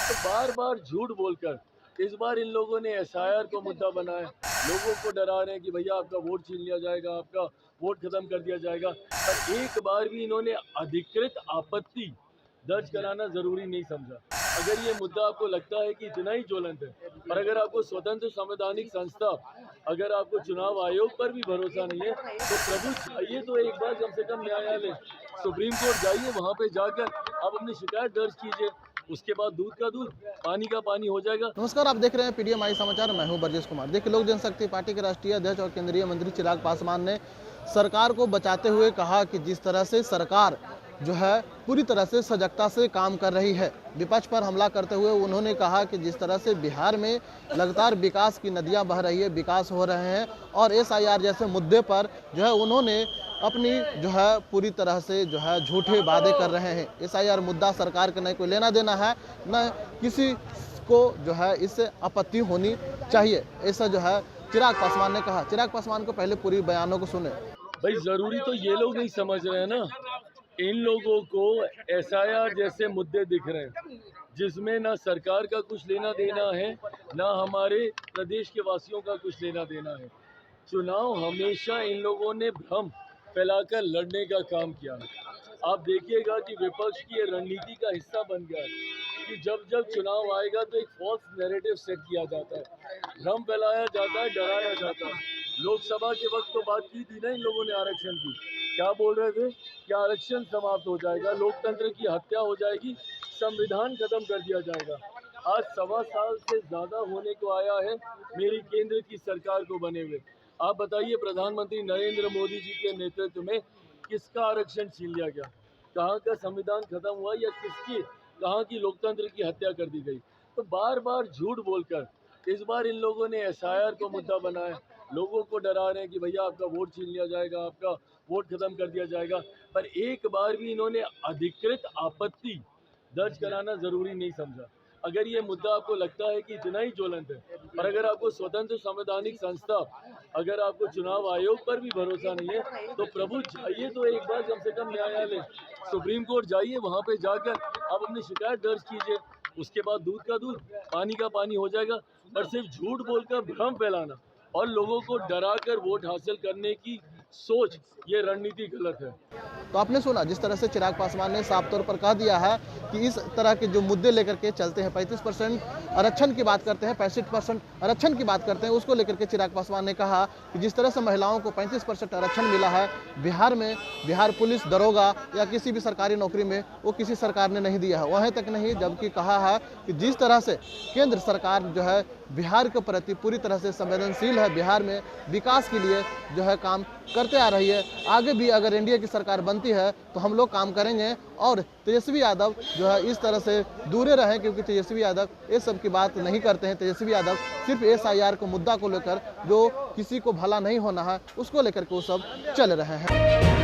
तो बार बार झूठ बोलकर इस बार इन लोगों ने एसआईआर को मुद्दा बनाया, लोगों को डरा रहे हैं कि भैया आपका वोट छीन लिया जाएगा, आपका वोट खत्म कर दिया जाएगा। पर एक बार भी इन्होंने अधिकृत आपत्ति दर्ज कराना जरूरी नहीं समझा। अगर ये मुद्दा आपको लगता है कि इतना ही ज्वलंत है, और अगर आपको स्वतंत्र संवैधानिक संस्था, अगर आपको चुनाव आयोग पर भी भरोसा नहीं है, तो प्रभु चाहिए तो एक बार कम से कम न्यायालय सुप्रीम कोर्ट जाइए, वहां पे जाकर आप अपनी शिकायत दर्ज कीजिए। उसके बाद दूध का दूध, पानी का पानी हो जाएगा। नमस्कार, आप देख रहे हैं पीडीएम आई समाचार। मैं हूं बरजेश कुमार। देखिए, लोक जनशक्ति पार्टी के राष्ट्रीय अध्यक्ष और केंद्रीय मंत्री चिराग पासवान ने सरकार को बचाते हुए कहा कि जिस तरह से सरकार जो है पूरी तरह से सजगता से काम कर रही है। विपक्ष पर हमला करते हुए उन्होंने कहा कि जिस तरह से बिहार में लगातार विकास की नदियां बह रही है, विकास हो रहे हैं, और एसआईआर जैसे मुद्दे पर जो है उन्होंने अपनी जो है पूरी तरह से जो है झूठे वादे कर रहे हैं। एसआईआर मुद्दा सरकार का नहीं कोई लेना देना है, न किसी को जो है इससे आपत्ति होनी चाहिए, ऐसा जो है चिराग पासवान ने कहा। चिराग पासवान को पहले पूरी बयानों को सुने। भाई जरूरी तो ये लोग नहीं समझ रहे हैं ना, इन लोगों को एसआईआर जैसे मुद्दे दिख रहे हैं जिसमें ना सरकार का कुछ लेना देना है, ना हमारे प्रदेश के वासियों का कुछ लेना देना है। चुनाव हमेशा इन लोगों ने भ्रम फैलाकर लड़ने का काम किया है। आप देखिएगा कि विपक्ष की ये रणनीति का हिस्सा बन गया है कि जब जब चुनाव आएगा तो एक फॉल्स नैरेटिव सेट किया जाता है, भ्रम फैलाया जाता है, डराया जाता है। लोकसभा के वक्त तो बात की थी ना इन लोगों ने आरक्षण की, क्या बोल रहे थे कि आरक्षण समाप्त हो जाएगा, लोकतंत्र की हत्या हो जाएगी, संविधान खत्म कर दिया जाएगा। आज 1.25 साल से ज्यादा होने को आया है मेरी केंद्र की सरकार को बने हुए। आप बताइए, प्रधानमंत्री नरेंद्र मोदी जी के नेतृत्व में किसका आरक्षण छीन लिया गया, कहाँ का संविधान खत्म हुआ, या किसकी कहाँ की लोकतंत्र की हत्या कर दी गई। तो बार बार झूठ बोलकर इस बार इन लोगों ने एसआईआर को मुद्दा बनाया, लोगों को डरा रहे हैं कि भैया आपका वोट छीन लिया जाएगा, आपका वोट खत्म कर दिया जाएगा। पर एक बार भी इन्होंने अधिकृत आपत्ति दर्ज कराना जरूरी नहीं समझा। अगर ये मुद्दा आपको लगता है कि इतना ही ज्वलंत है, और अगर आपको स्वतंत्र संवैधानिक संस्था, अगर आपको चुनाव आयोग पर भी भरोसा नहीं है, तो प्रभु चाहिए तो एक बार कम से कम न्यायालय सुप्रीम कोर्ट जाइए, वहां पे जाकर आप अपनी शिकायत दर्ज कीजिए। उसके बाद दूध का दूध, पानी का पानी हो जाएगा। पर सिर्फ झूठ बोलकर भ्रम फैलाना और लोगों को डराकर वोट हासिल करने की सोच, ये रणनीति गलत है। तो आपने सुना जिस तरह से चिराग पासवान ने साफ तौर पर कह दिया है कि इस तरह के जो मुद्दे लेकर के चलते हैं, 35% आरक्षण की बात करते हैं, 65% आरक्षण की बात करते हैं, उसको लेकर के चिराग पासवान ने कहा कि जिस तरह से महिलाओं को 35% आरक्षण मिला है बिहार में, बिहार पुलिस दरोगा या किसी भी सरकारी नौकरी में वो किसी सरकार ने नहीं दिया है। वहीं तक नहीं, जबकि कहा है कि जिस तरह से केंद्र सरकार जो है बिहार के प्रति पूरी तरह से संवेदनशील है, बिहार में विकास के लिए जो है काम करते आ रही है। आगे भी अगर एनडीए की सरकार बनती है तो हम लोग काम करेंगे, और तेजस्वी यादव जो है इस तरह से दूरे रहें, क्योंकि तेजस्वी यादव ये सब की बात नहीं करते हैं। तेजस्वी यादव सिर्फ एसआईआर को मुद्दा को लेकर, जो किसी को भला नहीं होना है, उसको लेकर के वो सब चल रहे हैं।